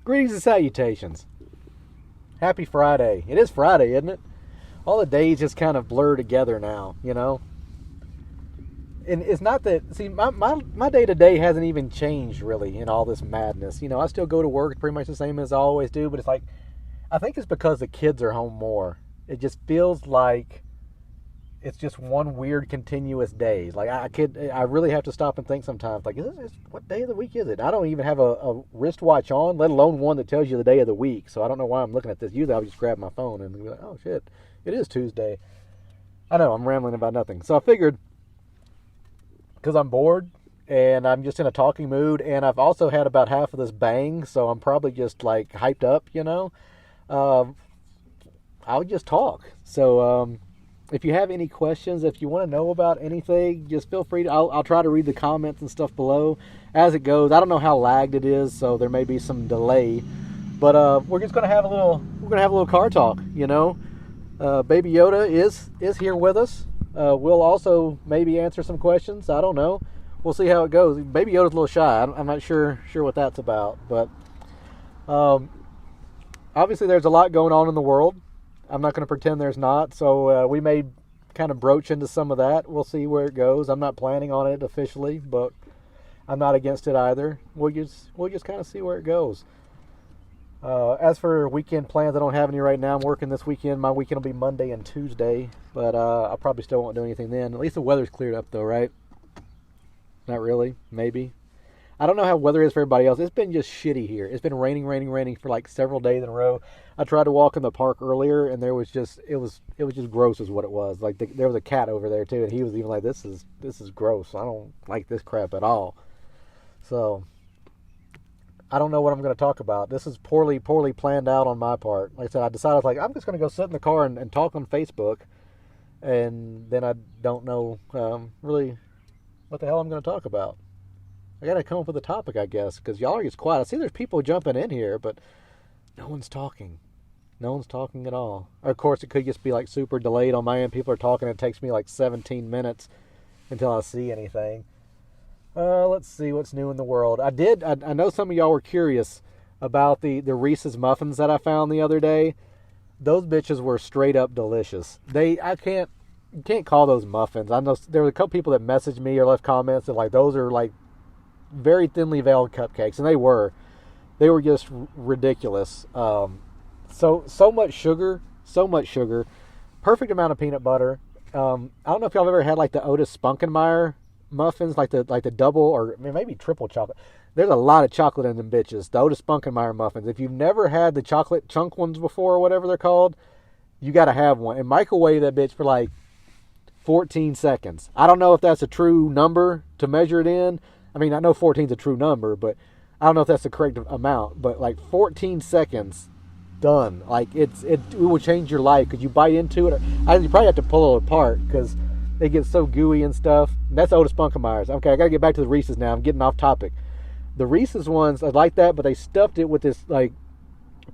Greetings and salutations. Happy Friday. It is Friday, isn't it? All the days just kind of blur together now, you know? And it's not that, see, my day-to-day hasn't even changed really in all this madness. You know, I still go to work pretty much the same as I always do, but it's like, I think it's because the kids are home more. It just feels like it's just one weird continuous day. Like I really have to stop and think sometimes. Like, what day of the week is it? I don't even have a wristwatch on, let alone one that tells you the day of the week. So I don't know why I'm looking at this. Usually I'll just grab my phone and be like, oh shit, it is Tuesday. I know I'm rambling about nothing. So I figured, because I'm bored and I'm just in a talking mood, and I've also had about half of this bang, so I'm probably just like hyped up, you know. I'll just talk. So if you have any questions, if you want to know about anything, just feel free to. I'll try to read the comments and stuff below as it goes. I don't know how lagged it is, so there may be some delay. But we're just gonna have a little car talk. You know, Baby Yoda is here with us. We'll also maybe answer some questions. I don't know. We'll see how it goes. Baby Yoda's a little shy. I'm not sure what that's about, but obviously there's a lot going on in the world. I'm not going to pretend there's not. So we may kind of broach into some of that. We'll see where it goes. I'm not planning on it officially, but I'm not against it either. We'll just kind of see where it goes. As for weekend plans, I don't have any right now. I'm working this weekend. My weekend will be Monday and Tuesday, but I probably still won't do anything then. At least the weather's cleared up though, right? Not really. Maybe. I don't know how weather is for everybody else. It's been just shitty here. It's been raining for like several days in a row. I tried to walk in the park earlier, and it was just gross, is what it was. Like there was a cat over there too, and he was even like, "This is gross. I don't like this crap at all." So I don't know what I'm going to talk about. This is poorly planned out on my part. Like I said, I decided like I'm just going to go sit in the car and talk on Facebook, and then I don't know really what the hell I'm going to talk about. I gotta come up with a topic, I guess, because y'all are just quiet. I see there's people jumping in here, but no one's talking. No one's talking at all. Of course, it could just be like super delayed on my end. People are talking. It takes me like 17 minutes until I see anything. Let's see what's new in the world. I know some of y'all were curious about the Reese's muffins that I found the other day. Those bitches were straight up delicious. You can't call those muffins. I know there were a couple people that messaged me or left comments that like those are like very thinly veiled cupcakes, and they were just ridiculous. So much sugar, perfect amount of peanut butter. I don't know if y'all have ever had like the Otis Spunkenmeyer muffins, like the double or maybe triple chocolate. There's a lot of chocolate in them bitches. The Otis Spunkenmeyer muffins. If you've never had the chocolate chunk ones before or whatever they're called, you got to have one and microwave that bitch for like 14 seconds. I don't know if that's a true number to measure it in. I mean, I know 14 is a true number, but I don't know if that's the correct amount. But like 14 seconds, done. Like it will change your life because you bite into it. You probably have to pull it apart because they get so gooey and stuff. And that's Otis Spunkenmeyer's. Okay, I got to get back to the Reese's now. I'm getting off topic. The Reese's ones, I like that, but they stuffed it with this like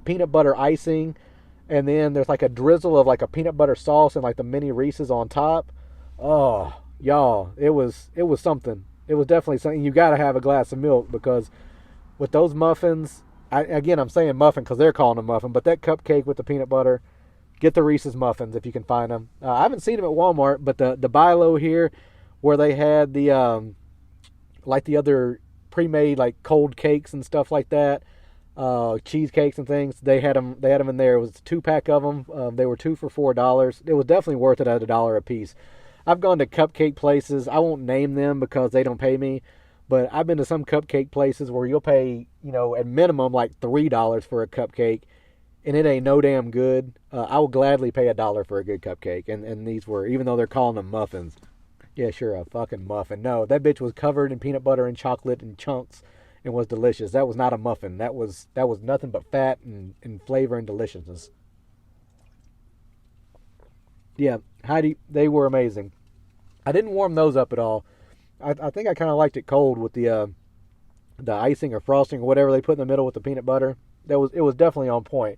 peanut butter icing, and then there's like a drizzle of like a peanut butter sauce and like the mini Reese's on top. Oh, y'all, it was something. It was definitely something. You got to have a glass of milk because with those muffins, I'm saying muffin because they're calling them muffin, but that cupcake with the peanut butter, get the Reese's muffins if you can find them. I haven't seen them at Walmart, but the buy-low here where they had the like the other pre-made like cold cakes and stuff like that, cheesecakes and things, they had them in there. It was a 2-pack of them. They were 2 for $4. It was definitely worth it at $1 a piece. I've gone to cupcake places. I won't name them because they don't pay me. But I've been to some cupcake places where you'll pay, at minimum like $3 for a cupcake. And it ain't no damn good. I will gladly pay $1 for a good cupcake. And these were, even though they're calling them muffins. Yeah, sure, a fucking muffin. No, that bitch was covered in peanut butter and chocolate and chunks and was delicious. That was not a muffin. That was nothing but fat and flavor and deliciousness. Yeah, Heidi, they were amazing. I didn't warm those up at all. I think I kind of liked it cold with the icing or frosting or whatever they put in the middle with the peanut butter. It was definitely on point.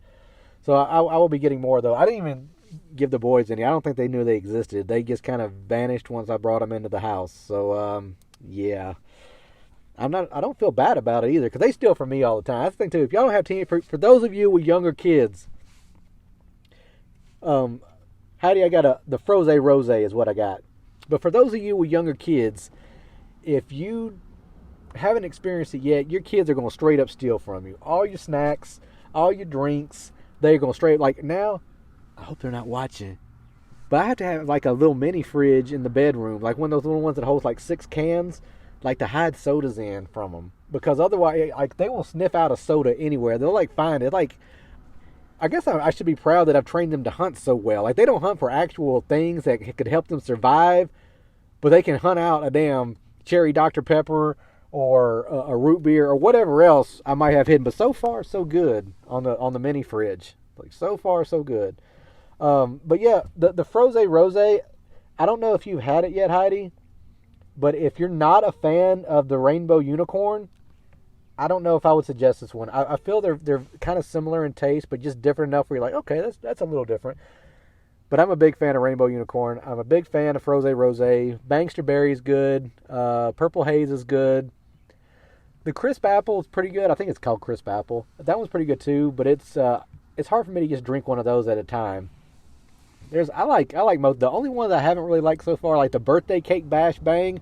So I will be getting more though. I didn't even give the boys any. I don't think they knew they existed. They just kind of vanished once I brought them into the house. So yeah. I don't feel bad about it either because they steal from me all the time. That's the thing too. If y'all don't have for those of you with younger kids, Heidi, I got the Froze Rose is what I got. But for those of you with younger kids, if you haven't experienced it yet, your kids are going to straight up steal from you. All your snacks, all your drinks, they're going to straight like now. I hope they're not watching. But I have to have like a little mini fridge in the bedroom, like one of those little ones that holds like 6 cans, like to hide sodas in from them. Because otherwise, like they will sniff out a soda anywhere. They'll like find it. Like, I guess I should be proud that I've trained them to hunt so well. Like they don't hunt for actual things that could help them survive, but they can hunt out a damn cherry Dr. Pepper or a root beer or whatever else I might have hidden. But so far, so good on the mini fridge. Like so far, so good. But yeah, the Froze Rose, I don't know if you've had it yet, Heidi, but if you're not a fan of the Rainbow Unicorn, I don't know if I would suggest this one. I feel they're kind of similar in taste, but just different enough where you're like, okay, that's a little different. But I'm a big fan of Rainbow Unicorn. I'm a big fan of Froze Rose. Bankster Berry is good. Purple Haze is good. The Crisp Apple is pretty good. I think it's called Crisp Apple. That one's pretty good too, but it's hard for me to just drink one of those at a time. I like most. The only one that I haven't really liked so far, like the Birthday Cake Bash Bang.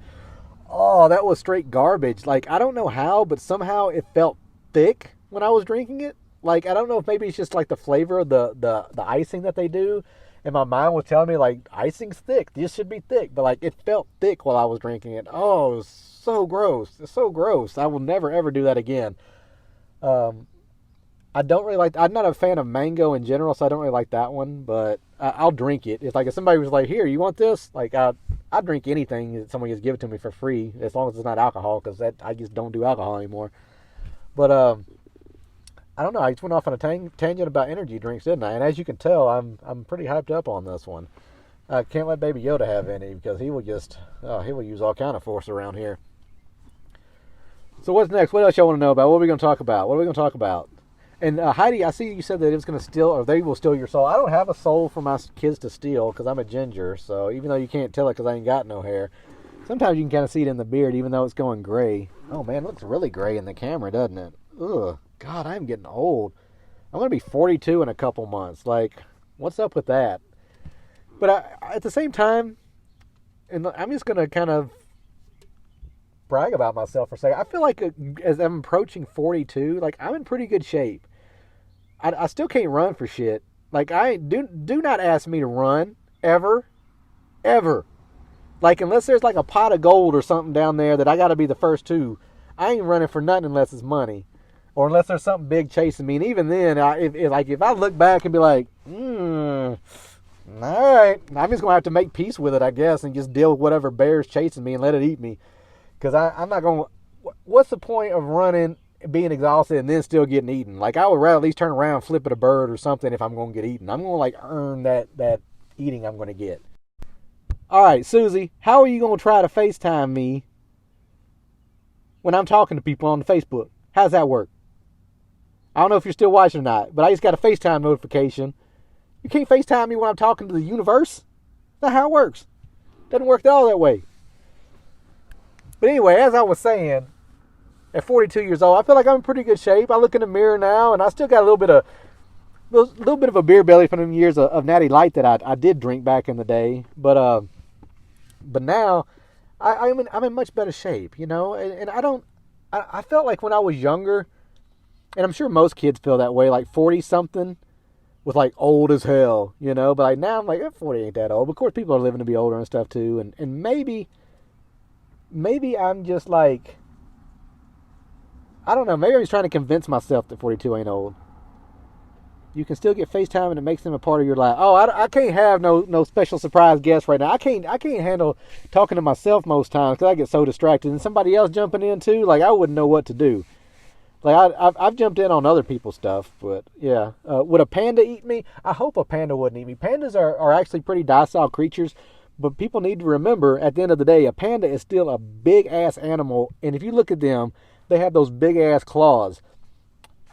Oh, that was straight garbage. Like I don't know how, but somehow it felt thick when I was drinking it. Like I don't know if maybe it's just like the flavor of the icing that they do. And my mind was telling me, like, icing's thick. This should be thick. But, like, it felt thick while I was drinking it. Oh, it was so gross. It's so gross. I will never, ever do that again. I don't really like... I'm not a fan of mango in general, so I don't really like that one. But I'll drink it. It's like if somebody was like, here, you want this? Like, I'll drink anything that somebody just give it to me for free. As long as it's not alcohol, because I just don't do alcohol anymore. But, I don't know. I just went off on a tangent about energy drinks, didn't I? And as you can tell, I'm pretty hyped up on this one. I can't let Baby Yoda have any because he will use all kind of force around here. So what's next? What else y'all want to know about? What are we going to talk about? And Heidi, I see you said that it was going to steal, or they will steal your soul. I don't have a soul for my kids to steal because I'm a ginger. So even though you can't tell it because I ain't got no hair, sometimes you can kind of see it in the beard, even though it's going gray. Oh man, it looks really gray in the camera, doesn't it? Ugh. God, I'm getting old. I'm going to be 42 in a couple months. Like, what's up with that? But at the same time, and I'm just going to kind of brag about myself for a second. I feel like as I'm approaching 42, like, I'm in pretty good shape. I still can't run for shit. Like, do not ask me to run, ever. Ever. Like, unless there's like a pot of gold or something down there that I got to be the first to, I ain't running for nothing unless it's money. Or unless there's something big chasing me. And even then, if I look back and be like, all right, I'm just going to have to make peace with it, I guess, and just deal with whatever bear's chasing me and let it eat me. Because I'm not going to... What's the point of running, being exhausted, and then still getting eaten? Like, I would rather at least turn around, flip at a bird or something if I'm going to get eaten. I'm going to, like, earn that eating I'm going to get. All right, Susie, how are you going to try to FaceTime me when I'm talking to people on Facebook? How's that work? I don't know if you're still watching or not, but I just got a FaceTime notification. You can't FaceTime me when I'm talking to the universe. That's not how it works. Doesn't work all that way. But anyway, as I was saying, at 42 years old, I feel like I'm in pretty good shape. I look in the mirror now, and I still got a little bit of a beer belly from them years of Natty Light that I did drink back in the day. But now I'm in much better shape, you know. And I felt like when I was younger. And I'm sure most kids feel that way, like 40-something with like old as hell, you know. But like now I'm like, 40 ain't that old. But of course, people are living to be older and stuff too. And maybe I'm just like, I don't know. Maybe I'm just trying to convince myself that 42 ain't old. You can still get FaceTime and it makes them a part of your life. Oh, I can't have no special surprise guest right now. I can't handle talking to myself most times because I get so distracted. And somebody else jumping in too, like I wouldn't know what to do. Like, I've jumped in on other people's stuff, but, yeah. Would a panda eat me? I hope a panda wouldn't eat me. Pandas are actually pretty docile creatures, but people need to remember, at the end of the day, a panda is still a big-ass animal, and if you look at them, they have those big-ass claws.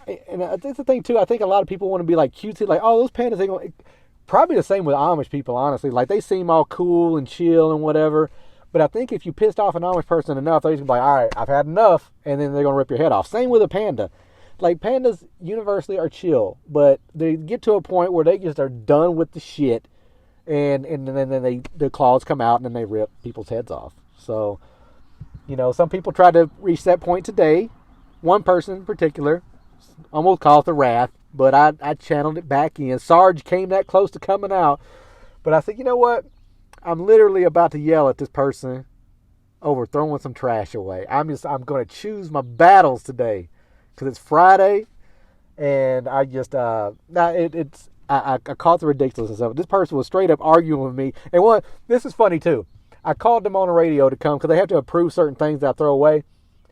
And that's the thing, too. I think a lot of people want to be, like, cutesy, like, oh, those pandas ain't going to... Probably the same with Amish people, honestly. Like, they seem all cool and chill and whatever, But I think if you pissed off an Amish person enough, they're just gonna be like, all right, I've had enough, and then they're gonna rip your head off. Same with a panda. Like, pandas universally are chill, but they get to a point where they just are done with the shit, and then the claws come out and then they rip people's heads off. So, some people try to reach that point today. One person in particular, almost call it the wrath, but I channeled it back in. Sarge came that close to coming out, but I said, you know what? I'm literally about to yell at this person over throwing some trash away. I'm going to choose my battles today because it's Friday, and I just I caught the ridiculousness of it. This person was straight up arguing with me, and this is funny too. I called them on the radio to come because they have to approve certain things that I throw away.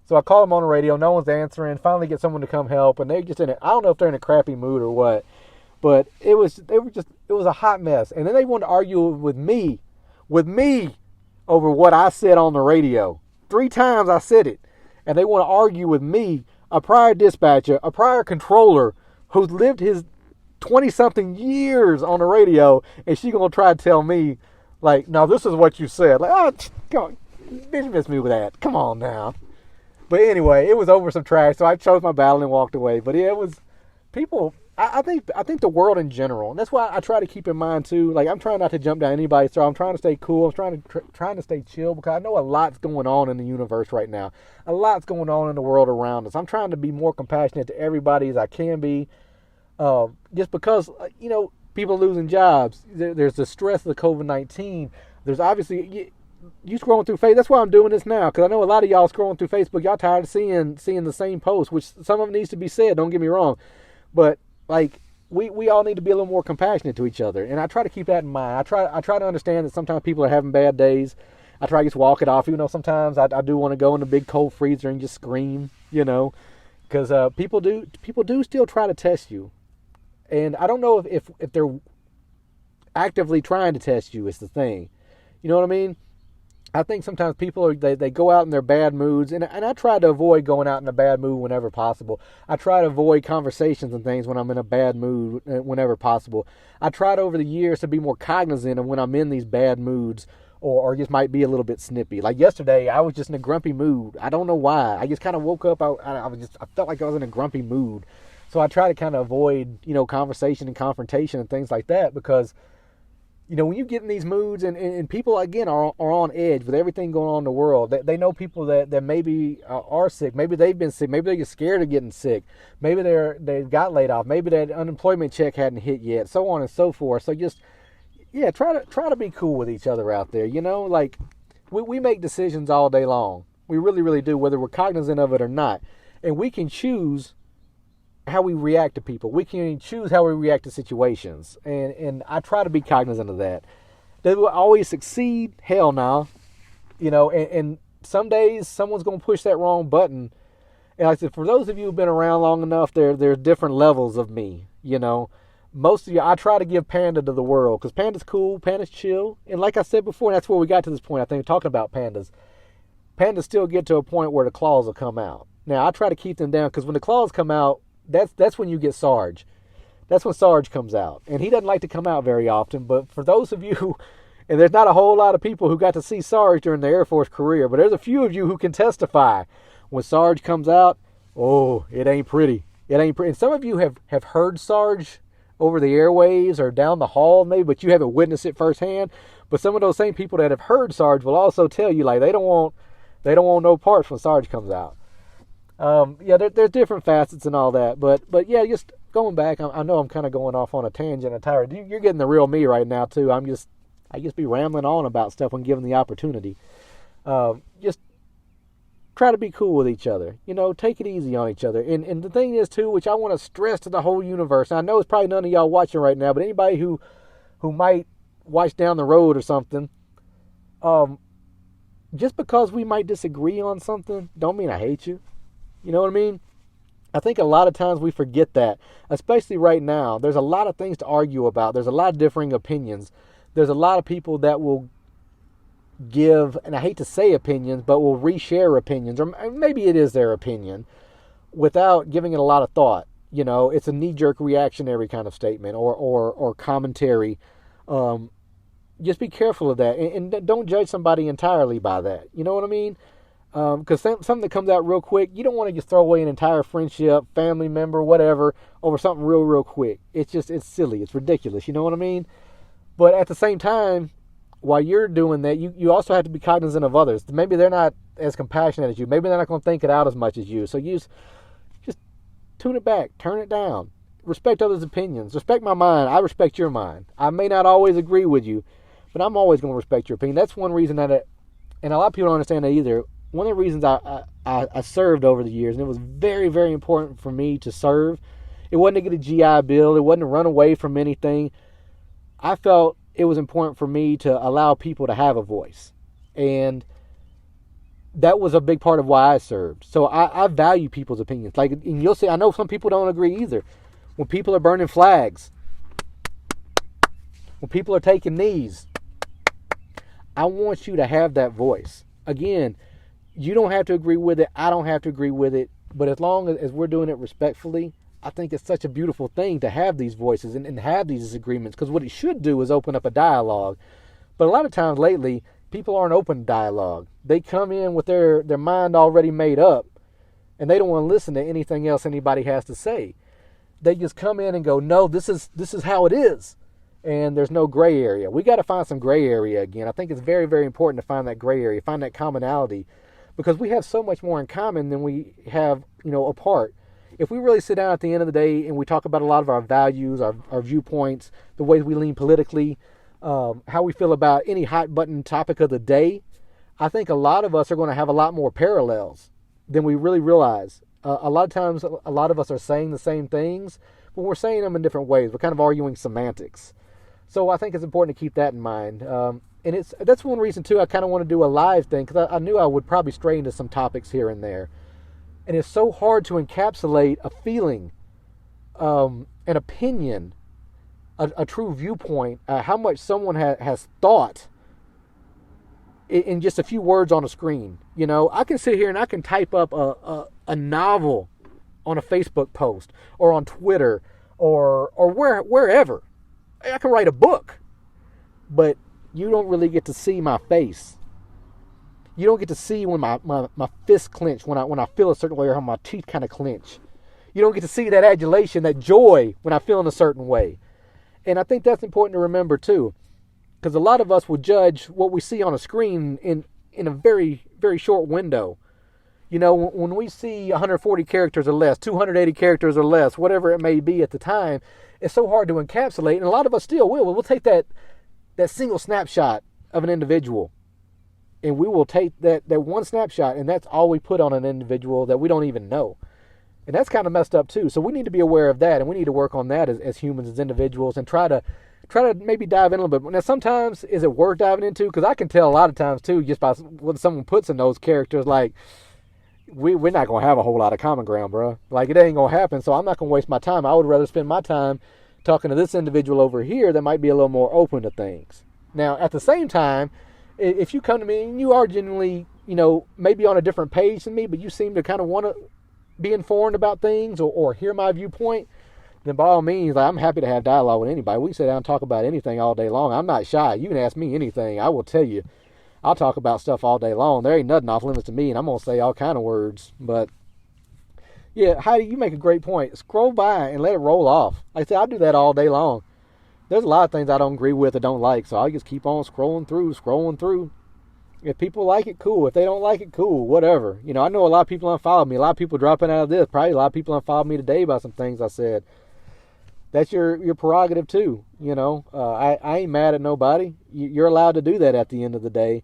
So I called them on the radio. No one's answering. Finally, get someone to come help, and they're just I don't know if they're in a crappy mood or what, but it was a hot mess. And then they wanted to argue with me over what I said on the radio. 3 times I said it, and they want to argue with me, a prior dispatcher, a prior controller who's lived his 20-something years on the radio, and she gonna try to tell me, like, no, this is what you said. Like, oh, come on, bitch, miss me with that. Come on now. But anyway, it was over some trash, so I chose my battle and walked away. But yeah, it was people. I think the world in general, and that's why I try to keep in mind too. Like, I'm trying not to jump down anybody's throat. I'm trying to stay cool. I'm trying to stay chill because I know a lot's going on in the universe right now. A lot's going on in the world around us. I'm trying to be more compassionate to everybody as I can be. Just because people losing jobs. There's the stress of the COVID-19. There's obviously. You scrolling through Facebook. That's why I'm doing this now, because I know a lot of y'all scrolling through Facebook. Y'all tired of seeing the same post, which some of it needs to be said. Don't get me wrong, but like we all need to be a little more compassionate to each other, and I try to keep that in mind. I try to understand that sometimes people are having bad days. I try to just walk it off, even though sometimes I do want to go in the big cold freezer and just scream, because people do still try to test you, and I don't know if they're actively trying to test you. Is the thing, you know what I mean? I think sometimes people they go out in their bad moods, and I try to avoid going out in a bad mood whenever possible. I try to avoid conversations and things when I'm in a bad mood whenever possible. I tried over the years to be more cognizant of when I'm in these bad moods, or just might be a little bit snippy. Like yesterday, I was just in a grumpy mood. I don't know why. I just kind of woke up. I felt like I was in a grumpy mood, so I try to kind of avoid conversation and confrontation and things like that because. When you get in these moods and people, again, are on edge with everything going on in the world. They know people that maybe are sick. Maybe they've been sick. Maybe they get scared of getting sick. Maybe they've got laid off. Maybe that unemployment check hadn't hit yet, so on and so forth. So just, try to be cool with each other out there. Like we make decisions all day long. We really, really do, whether we're cognizant of it or not. And we can choose how we react to people. We can choose how we react to situations. And I try to be cognizant of that. They will always succeed? Hell no. And some days someone's going to push that wrong button. And like I said, for those of you who've been around long enough, there's different levels of me. Most of you, I try to give Panda to the world because Panda's cool, Panda's chill. And like I said before, and that's where we got to this point, I think, talking about pandas. Pandas still get to a point where the claws will come out. Now, I try to keep them down because when the claws come out, that's when you get Sarge. That's when Sarge comes out. And he doesn't like to come out very often. But for those of you, and there's not a whole lot of people who got to see Sarge during their Air Force career, but there's a few of you who can testify. When Sarge comes out, oh, it ain't pretty. It ain't pretty. And some of you have heard Sarge over the airwaves or down the hall maybe, but you haven't witnessed it firsthand. But some of those same people that have heard Sarge will also tell you, like, they don't want no parts when Sarge comes out. There's different facets and all that, but yeah, just going back, I know I'm kind of going off on a tangent. I'm tired. You're getting the real me right now too. I just be rambling on about stuff when given the opportunity. Just try to be cool with each other. Take it easy on each other. And the thing is too, which I want to stress to the whole universe. And I know it's probably none of y'all watching right now, but anybody who might watch down the road or something, just because we might disagree on something, don't mean I hate you. You know what I mean? I think a lot of times we forget that, especially right now. There's a lot of things to argue about. There's a lot of differing opinions. There's a lot of people that will give, and I hate to say opinions, but will reshare opinions, or maybe it is their opinion, without giving it a lot of thought. It's a knee-jerk reactionary kind of statement or commentary. just be careful of that, and don't judge somebody entirely by that. You know what I mean? Because something that comes out real quick, you don't want to just throw away an entire friendship, family member, whatever, over something real quick. It's silly. It's ridiculous. You know what I mean? But at the same time, while you're doing that, you also have to be cognizant of others. Maybe they're not as compassionate as you. Maybe they're not going to think it out as much as you. So just tune it back, turn it down. Respect others' opinions. Respect my mind. I respect your mind. I may not always agree with you, but I'm always going to respect your opinion. That's one reason and a lot of people don't understand that either. One of the reasons I served over the years, and it was very, very important for me to serve. It wasn't to get a GI Bill. It wasn't to run away from anything. I felt it was important for me to allow people to have a voice. And that was a big part of why I served. So I value people's opinions. Like, and you'll see, I know some people don't agree either. When people are burning flags, when people are taking knees, I want you to have that voice. Again, you don't have to agree with it. I don't have to agree with it. But as long as we're doing it respectfully, I think it's such a beautiful thing to have these voices and have these disagreements. Because what it should do is open up a dialogue. But a lot of times lately, people aren't open to dialogue. They come in with their mind already made up, and they don't want to listen to anything else anybody has to say. They just come in and go, no, this is how it is. And there's no gray area. We got to find some gray area again. I think it's very, very important to find that gray area, find that commonality, because we have so much more in common than we have, apart. If we really sit down at the end of the day and we talk about a lot of our values, our viewpoints, the ways we lean politically, how we feel about any hot button topic of the day, I think a lot of us are going to have a lot more parallels than we really realize. A lot of times, a lot of us are saying the same things, but we're saying them in different ways. We're kind of arguing semantics. So I think it's important to keep that in mind. And that's one reason, too, I kind of want to do a live thing, because I knew I would probably stray into some topics here and there. And it's so hard to encapsulate a feeling, an opinion, a true viewpoint, how much someone has thought in just a few words on a screen. I can sit here and I can type up a novel on a Facebook post or on Twitter or wherever. I can write a book, but you don't really get to see my face. You don't get to see when my fists clench, when I feel a certain way, or how my teeth kind of clench. You don't get to see that adulation, that joy when I feel in a certain way. And I think that's important to remember too, because a lot of us will judge what we see on a screen in a very, very short window. When we see 140 characters or less, 280 characters or less, whatever it may be at the time, it's so hard to encapsulate. And a lot of us still will. We'll take that single snapshot of an individual, and we will take that one snapshot, and that's all we put on an individual that we don't even know. And that's kind of messed up too. So we need to be aware of that, and we need to work on that as humans, as individuals, and try to maybe dive in a little bit. Now, sometimes, is it worth diving into? Because I can tell a lot of times too, just by what someone puts in those characters, like, we're not going to have a whole lot of common ground, bro. Like, it ain't going to happen, so I'm not going to waste my time. I would rather spend my time talking to this individual over here that might be a little more open to things. Now, at the same time, if you come to me and you are genuinely, maybe on a different page than me, but you seem to kind of want to be informed about things or hear my viewpoint, then by all means, I'm happy to have dialogue with anybody. We can sit down and talk about anything all day long. I'm not shy. You can ask me anything. I will tell you. I'll talk about stuff all day long. There ain't nothing off limits to me, and I'm going to say all kind of words. But, yeah, Heidi, you make a great point. Scroll by and let it roll off. Like I said, I do that all day long. There's a lot of things I don't agree with or don't like, so I just keep on scrolling through. If people like it, cool. If they don't like it, cool. Whatever. I know a lot of people unfollowed me. A lot of people dropping out of this. Probably a lot of people unfollowed me today about some things I said. That's your prerogative too. I ain't mad at nobody. You're allowed to do that at the end of the day.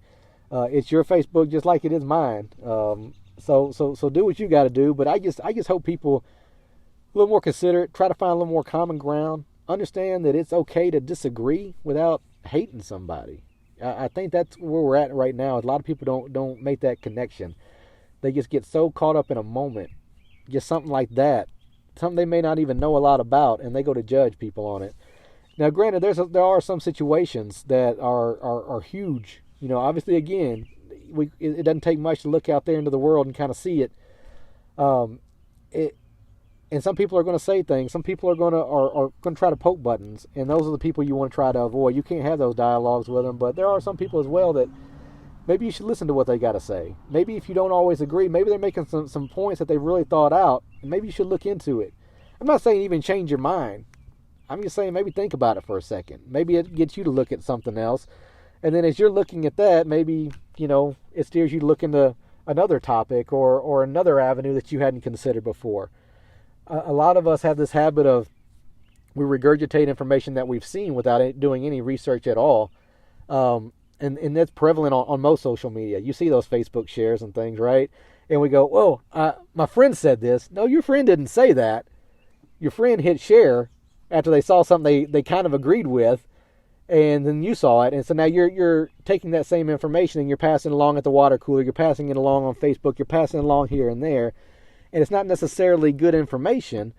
It's your Facebook just like it is mine. So do what you got to do. But I just hope people a little more considerate, try to find a little more common ground. Understand that it's okay to disagree without hating somebody. I think that's where we're at right now. A lot of people don't make that connection. They just get so caught up in a moment, just something like that. Something they may not even know a lot about, and they go to judge people on it. Now, granted, there are some situations that are huge. Obviously, again, it doesn't take much to look out there into the world and kind of see it. And some people are going to say things. Some people are going to try to poke buttons, and those are the people you want to try to avoid. You can't have those dialogues with them, but there are some people as well that maybe you should listen to what they got to say. Maybe if you don't always agree, maybe they're making some points that they really thought out, and maybe you should look into it. I'm not saying even change your mind. I'm just saying maybe think about it for a second. Maybe it gets you to look at something else. And then as you're looking at that, maybe, it steers you to look into another topic or another avenue that you hadn't considered before. A lot of us have this habit of we regurgitate information that we've seen without doing any research at all. And that's prevalent on most social media. You see those Facebook shares and things, right? And we go, whoa, my friend said this. No, your friend didn't say that. Your friend hit share after they saw something they kind of agreed with, and then you saw it. And so now you're taking that same information and you're passing it along at the water cooler. You're passing it along on Facebook. You're passing it along here and there. And it's not necessarily good information,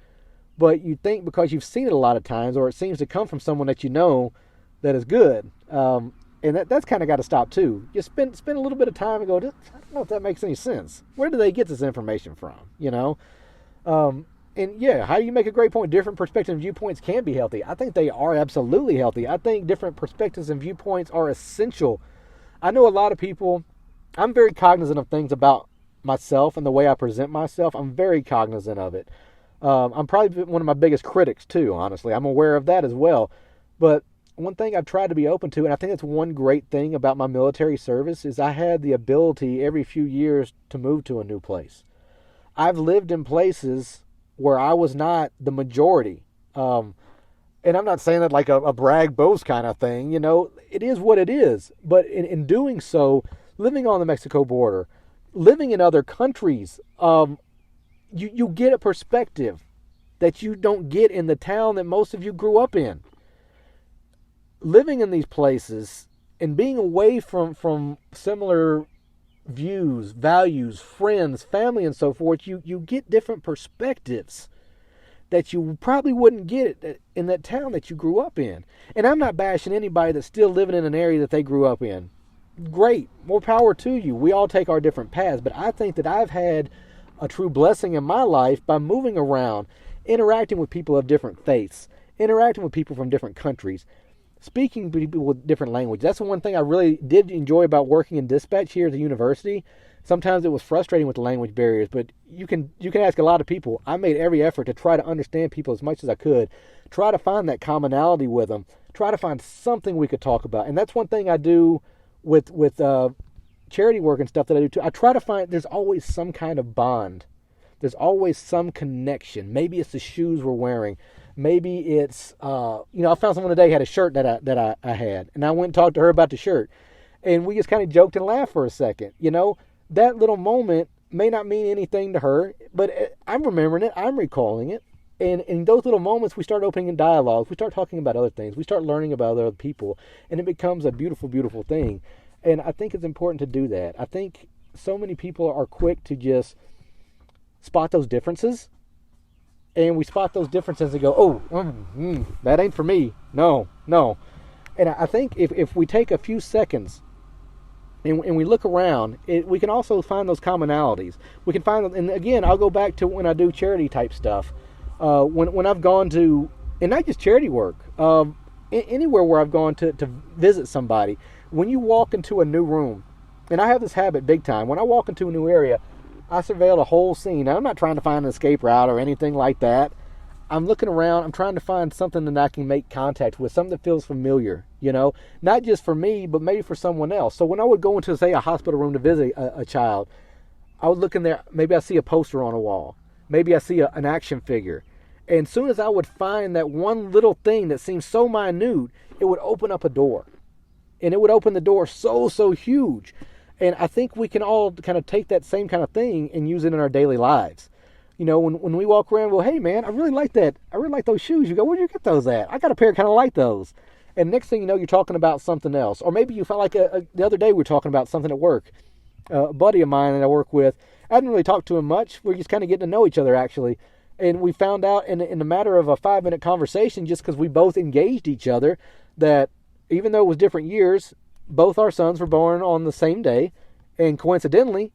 but you think because you've seen it a lot of times, or it seems to come from someone that you know that is good. And that's kind of got to stop too. You spend a little bit of time and go, I don't know if that makes any sense. Where do they get this information from? And yeah, how do you make a great point? Different perspectives and viewpoints can be healthy. I think they are absolutely healthy. I think different perspectives and viewpoints are essential. I know a lot of people, I'm very cognizant of things about myself and the way I present myself. I'm very cognizant of it. I'm probably one of my biggest critics too, honestly. I'm aware of that as well. But one thing I've tried to be open to, and I think that's one great thing about my military service, is I had the ability every few years to move to a new place. I've lived in places where I was not the majority. And I'm not saying that like a brag boast kind of thing. It is what it is. But in doing so, living on the Mexico border, living in other countries, you get a perspective that you don't get in the town that most of you grew up in. Living in these places and being away from similar views, values, friends, family, and so forth, you get different perspectives that you probably wouldn't get in that town that you grew up in. And I'm not bashing anybody that's still living in an area that they grew up in. Great, more power to you. We all take our different paths, but I think that I've had a true blessing in my life by moving around, interacting with people of different faiths, interacting with people from different countries, speaking to people with different language. That's the one thing I really did enjoy about working in dispatch here at the university. Sometimes it was frustrating with the language barriers, but you can ask a lot of people. I made every effort to try to understand people as much as I could, try to find that commonality with them, try to find something we could talk about. And that's one thing I do with charity work and stuff that I do too. I try to find there's always some kind of bond. There's always some connection. Maybe it's the shoes we're wearing. Maybe it's, I found someone today had a shirt that I had, and I went and talked to her about the shirt, and we just kind of joked and laughed for a second. That little moment may not mean anything to her, but I'm remembering it, I'm recalling it, and in those little moments, we start opening dialogues, we start talking about other things, we start learning about other people, and it becomes a beautiful, beautiful thing. And I think it's important to do that. I think so many people are quick to just spot those differences. And we spot those differences and go, that ain't for me. No. And I think if we take a few seconds and we look around, we can also find those commonalities. We can find, and again, I'll go back to when I do charity type stuff. When I've gone to, and not just charity work, anywhere where I've gone to visit somebody, when you walk into a new room, and I have this habit big time, when I walk into a new area, I surveil the whole scene. Now, I'm not trying to find an escape route or anything like that. I'm looking around. I'm trying to find something that I can make contact with, something that feels familiar, not just for me, but maybe for someone else. So when I would go into, say, a hospital room to visit a child, I would look in there. Maybe I see a poster on a wall. Maybe I see an action figure. And as soon as I would find that one little thing that seems so minute, it would open up a door. And it would open the door so huge. And I think we can all kind of take that same kind of thing and use it in our daily lives. When we walk around, well, hey, man, I really like that. I really like those shoes. You go, where'd you get those at? I got a pair kind of like those. And next thing you know, you're talking about something else. Or maybe you felt like the other day we were talking about something at work. A buddy of mine that I work with, I didn't really talk to him much. We're just kind of getting to know each other, actually. And we found out in the matter of a 5-minute conversation, just because we both engaged each other, that even though it was different years, both our sons were born on the same day. And coincidentally,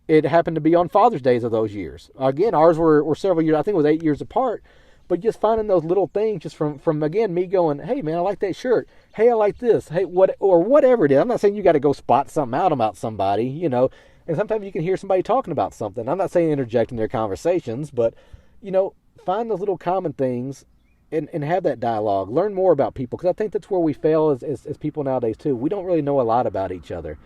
it happened to be on Father's Days of those years. Again, ours were several years. I think it was 8 years apart. But just finding those little things, just from again me going, hey man, I like that shirt. Hey, I like this. Hey, what or whatever it is. I'm not saying you got to go spot something out about somebody, you know. And sometimes you can hear somebody talking about something. I'm not saying interject in their conversations, but you know, find those little common things and have that dialogue. Learn more about people, because I think that's where we fail as people nowadays too. We don't really know a lot about each other.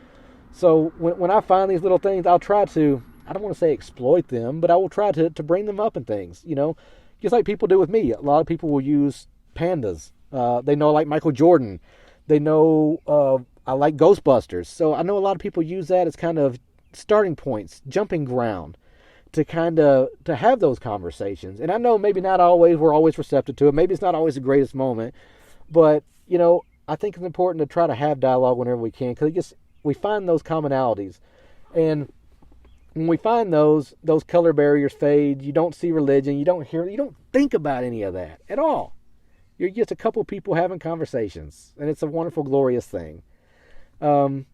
So when I find these little things, I'll try to, I don't want to say exploit them, but I will try to bring them up in things, you know. Just like people do with me. A lot of people will use pandas. They know I like Michael Jordan. They know I like Ghostbusters. So I know a lot of people use that as kind of starting points, jumping ground, to kind of to have those conversations. And I know maybe not always we're always receptive to it. Maybe it's not always the greatest moment. But, you know, I think it's important to try to have dialogue whenever we can, because we find those commonalities. And when we find those color barriers fade, you don't see religion, you don't think about any of that at all. You're just a couple people having conversations, and it's a wonderful, glorious thing. So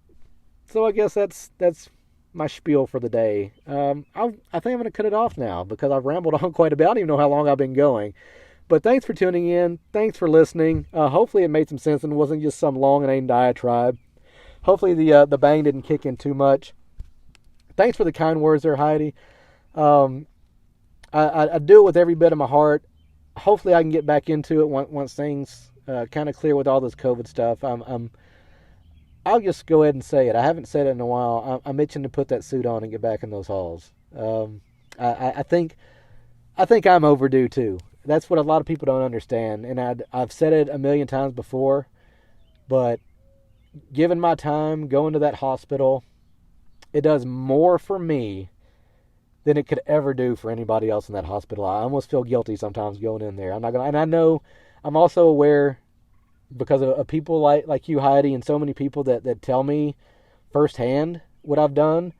I guess that's my spiel for the day. I think I'm going to cut it off now because I've rambled on quite a bit. I don't even know how long I've been going. But thanks for tuning in. Thanks for listening. Hopefully it made some sense and wasn't just some long inane diatribe. Hopefully the bang didn't kick in too much. Thanks for the kind words there, Heidi. I do it with every bit of my heart. Hopefully I can get back into it once things kind of clear with all this COVID stuff. I'll just go ahead and say it. I haven't said it in a while. I'm itching to put that suit on and get back in those halls. I think I'm overdue too. That's what a lot of people don't understand. And I've said it a million times before, but given my time going to that hospital, it does more for me than it could ever do for anybody else in that hospital. I almost feel guilty sometimes going in there. And I know I'm also aware, because of people like you, Heidi, and so many people that tell me firsthand what I've done.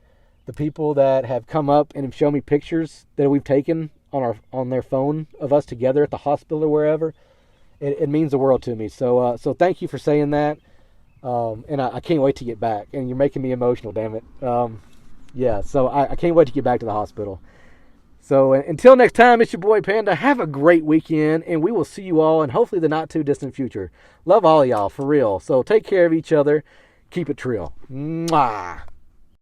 The people that have come up and have shown me pictures that we've taken on their phone of us together at the hospital or wherever. It means the world to me. So thank you for saying that. And I can't wait to get back. And you're making me emotional, damn it. Yeah, so I can't wait to get back to the hospital. So until next time, it's your boy Panda. Have a great weekend, and we will see you all in hopefully the not too distant future. Love all of y'all, for real. So take care of each other. Keep it trill. Mwah.